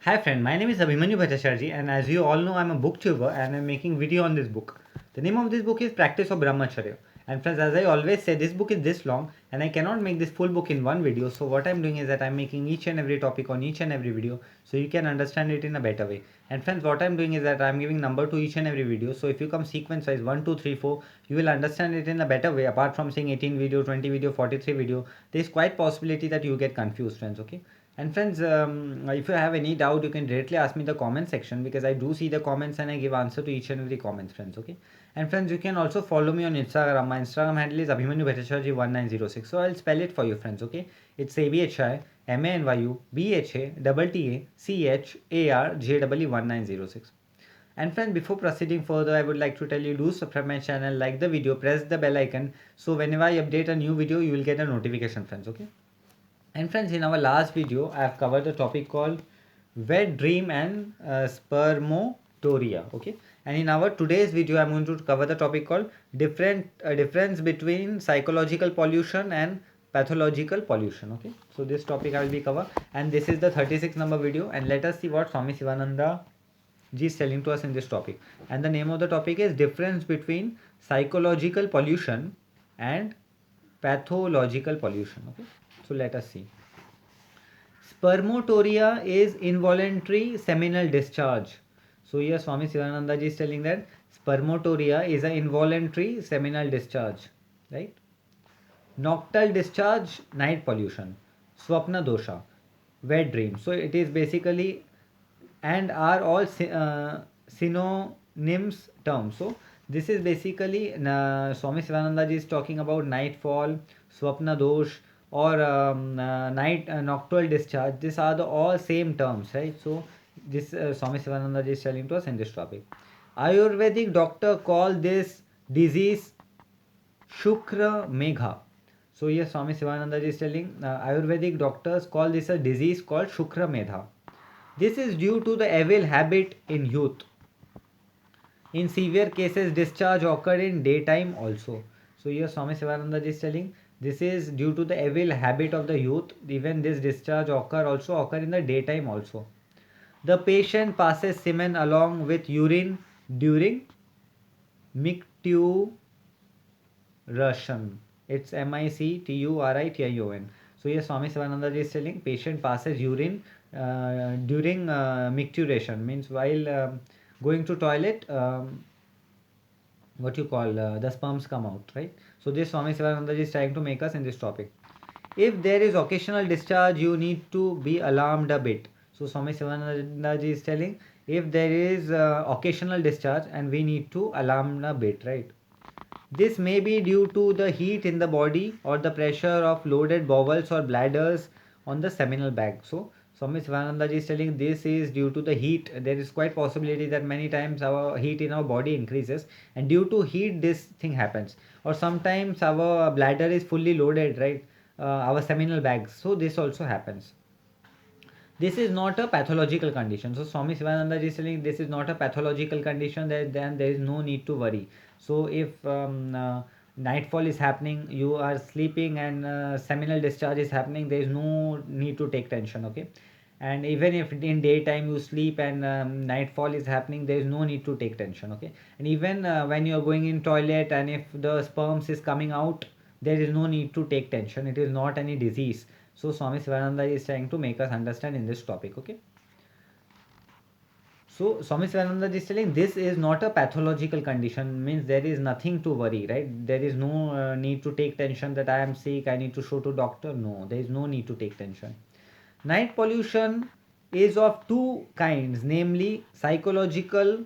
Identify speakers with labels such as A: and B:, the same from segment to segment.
A: Hi friend, my name is Abhimanyu Bhattacharjee and as you all know I'm a booktuber and I'm making video on this book. The name of this book is Practice of Brahmacharya. And friends, as I always say, this book is this long and I cannot make this full book in one video. So what I'm doing is that I'm making each and every topic on each and every video so you can understand it in a better way. And friends, what I'm doing is that I'm giving number to each and every video. So if you come sequence wise 1, 2, 3, 4, you will understand it in a better way. Apart from saying 18 video, 20 video, 43 video, there is quite possibility that you get confused friends, okay? And friends, if you have any doubt, you can directly ask me in the comment section because I do see the comments and I give answer to each and every comment, friends. Okay. And friends, you can also follow me on Instagram. My Instagram handle is Abhimanyu Bhattacharjee 1906. So I'll spell it for you, friends. Okay. It's ABHIMANYUBHATTACHARJEE1906. And friends, before proceeding further, I would like to tell you do subscribe my channel, like the video, press the bell icon. So whenever I update a new video, you will get a notification, friends. Okay. And friends, in our last video, I have covered the topic called wet dream and spermatoria. Okay, and in our today's video, I'm going to cover the topic called difference between psychological pollution and pathological pollution. Okay, so this topic I will be cover, and this is the 36th number video. And let us see what Swami Sivananda ji is telling to us in this topic. And the name of the topic is difference between psychological pollution and pathological pollution. Okay, so let us see. Spermatoria is involuntary seminal discharge. So here Swami Sivananda ji is telling that spermatoria is an involuntary seminal discharge, right? Nocturnal discharge, night pollution. Swapna dosha, wet dream. So it is basically and are all synonyms terms. So this is basically Swami Sivananda ji is talking about nightfall, swapna dosh, or night nocturnal discharge. These are the all same terms, right? So this Swami Sivananda ji is telling to us in this topic. Ayurvedic doctor call this disease Shukra Megha. So here Swami Sivananda ji is telling Ayurvedic doctors call this a disease called Shukra Medha. This is due to the evil habit in youth. In severe cases, discharge occurred in daytime also. So here Swami Sivananda is telling this is due to the evil habit of the youth. Even this discharge occur in the daytime also. The patient passes semen along with urine during micturition. It's MICTURITION. So here Swami Sivananda is telling patient passes urine during micturition, means while going to toilet, what you call the sperms come out, right? So this Swami Sivananda is trying to make us in this topic. If there is occasional discharge, you need to be alarmed a bit. So Swami Sivananda is telling if there is occasional discharge and we need to alarm a bit, right? This may be due to the heat in the body or the pressure of loaded bowels or bladders on the seminal bag. So Swami Sivananda is telling this is due to the heat. There is quite possibility that many times our heat in our body increases, and due to heat this thing happens. Or sometimes our bladder is fully loaded, right? Our seminal bags. So this also happens. This is not a pathological condition. So Swami Sivananda is telling this is not a pathological condition, then there is no need to worry. So if nightfall is happening, you are sleeping and seminal discharge is happening, there is no need to take tension, okay? And even if in daytime you sleep and nightfall is happening, there is no need to take tension, okay? And even when you are going in toilet and if the sperms is coming out, there is no need to take tension. It is not any disease. So Swami Sivananda is trying to make us understand in this topic, okay? So Swami Sivananda is telling this is not a pathological condition, means there is nothing to worry, right? There is no need to take tension that I am sick, I need to show to doctor. No, there is no need to take tension. Night pollution is of two kinds, namely psychological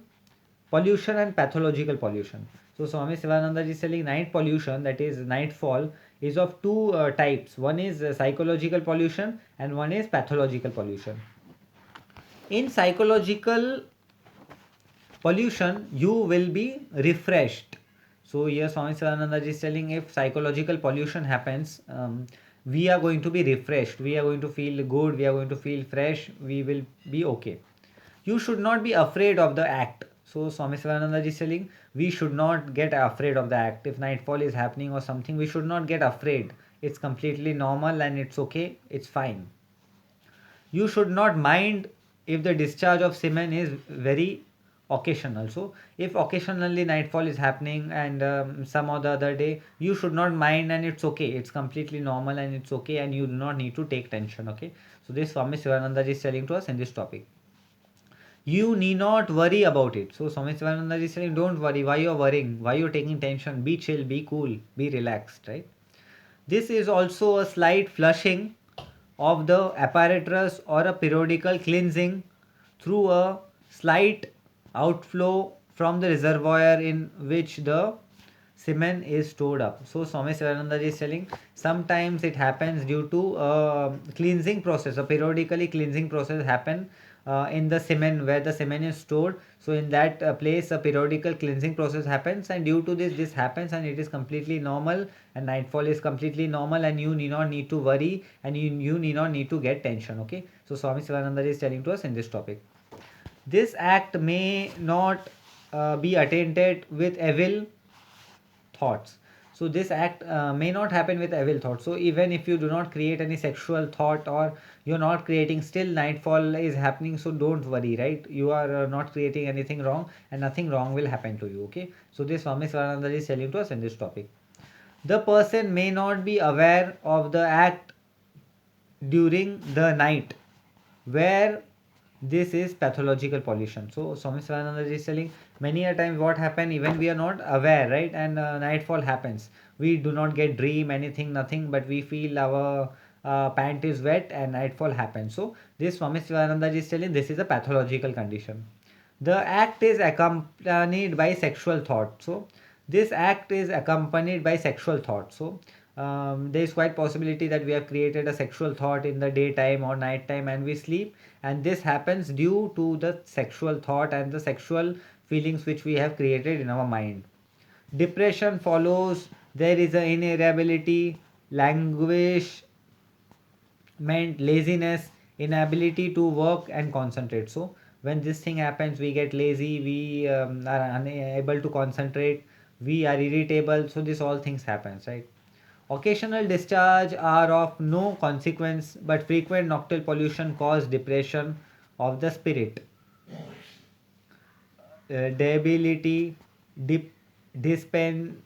A: pollution and pathological pollution. So Swami Sivananda is telling night pollution, that is nightfall, is of two types. One is psychological pollution and one is pathological pollution. In psychological pollution, you will be refreshed. So here Swami Sivananda is telling if psychological pollution happens, we are going to be refreshed. We are going to feel good. We are going to feel fresh. We will be okay. You should not be afraid of the act. So Swami Sivananda is telling we should not get afraid of the act. If nightfall is happening or something, we should not get afraid. It's completely normal and it's okay. It's fine. You should not mind if the discharge of semen is very occasional. So if occasionally nightfall is happening and some or the other day, you should not mind, and it's okay, it's completely normal and it's okay, and you do not need to take tension. Okay, so this Swami Sivananda is telling to us in this topic. You need not worry about it. So Swami Sivananda is saying, don't worry. Why you're worrying? Why you're taking tension? Be chill, be cool, be relaxed, right? This is also a slight flushing of the apparatus or a periodical cleansing through a slight outflow from the reservoir in which the semen is stored up. So Swami Sivananda is telling sometimes it happens due to a cleansing process, a periodically cleansing process happen in the semen where the semen is stored. So in that place a periodical cleansing process happens, and due to this happens, and it is completely normal, and nightfall is completely normal, and you need not need to worry, and you need not need to get tension. Okay, so Swami Sivananda is telling to us in this topic. This act may not be attended with evil thoughts. So this act may not happen with evil thoughts. So even if you do not create any sexual thought, or you're not creating, still nightfall is happening, so don't worry, right? You are not creating anything wrong, and nothing wrong will happen to you. Okay, so this Swami Swarananda is telling to us in this topic. The person may not be aware of the act during the night where this is pathological pollution. So Swami Swarananda is telling many a time what happen, even we are not aware, right? And nightfall happens, we do not get dream anything, nothing, but we feel our pant is wet and nightfall happens. So this Swami Swarananda is telling this is a pathological condition. The act is accompanied by sexual thought. So this act is accompanied by sexual thought. So there is quite possibility that we have created a sexual thought in the daytime or night time and we sleep, and this happens due to the sexual thought and the sexual feelings which we have created in our mind. Depression follows. There is an inability, languishment, laziness, inability to work and concentrate. So when this thing happens, we get lazy, we are unable to concentrate, we are irritable. So this all things happens, right? Occasional discharge are of no consequence, but frequent nocturnal pollution cause depression of the spirit, debility, dip, dispen,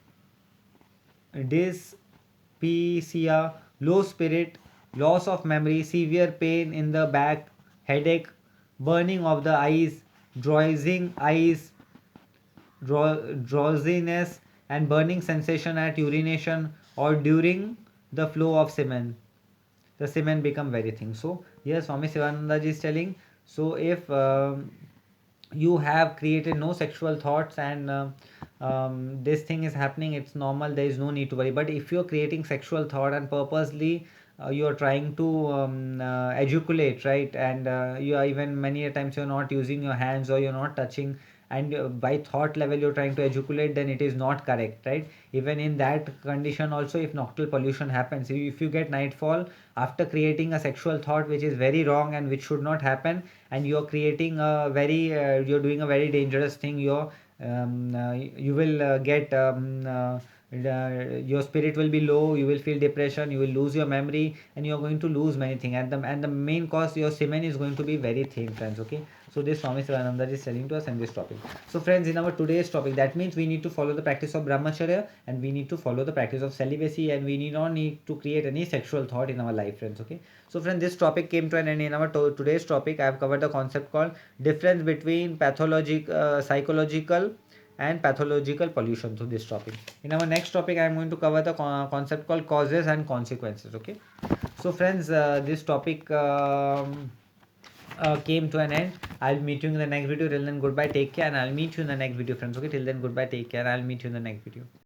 A: dyspepsia, low spirit, loss of memory, severe pain in the back, headache, burning of the eyes, drowsing eyes, drowsiness, and burning sensation at urination or during the flow of semen. The semen become very thin. So here Swami Sivananda ji is telling, so if you have created no sexual thoughts and this thing is happening, it's normal, there is no need to worry. But if you're creating sexual thought and purposely you're trying to ejaculate, right, and you are even many a times you're not using your hands or you're not touching, and by thought level you're trying to ejaculate, then it is not correct, right? Even in that condition also, if nocturnal pollution happens, if you get nightfall after creating a sexual thought which is very wrong and which should not happen, and you're creating a very you're doing a very dangerous thing, you will get your spirit will be low, you will feel depression, you will lose your memory, and you're going to lose many things, and the main cause, your semen is going to be very thin, friends. Okay, so this Swami Sivananda is telling to us in this topic. So friends, in our today's topic, that means we need to follow the practice of brahmacharya, and we need to follow the practice of celibacy, and we need not need to create any sexual thought in our life, friends. Okay, so friends, this topic came to an end. In our today's topic, I have covered the concept called difference between psychological and pathological pollution through this topic. In our next topic, I am going to cover the concept called causes and consequences. Okay, so friends, this topic came to an end. I'll meet you in the next video. Till then, goodbye, take care, and I'll meet you in the next video, friends. Okay, till then, goodbye, take care, I'll meet you in the next video.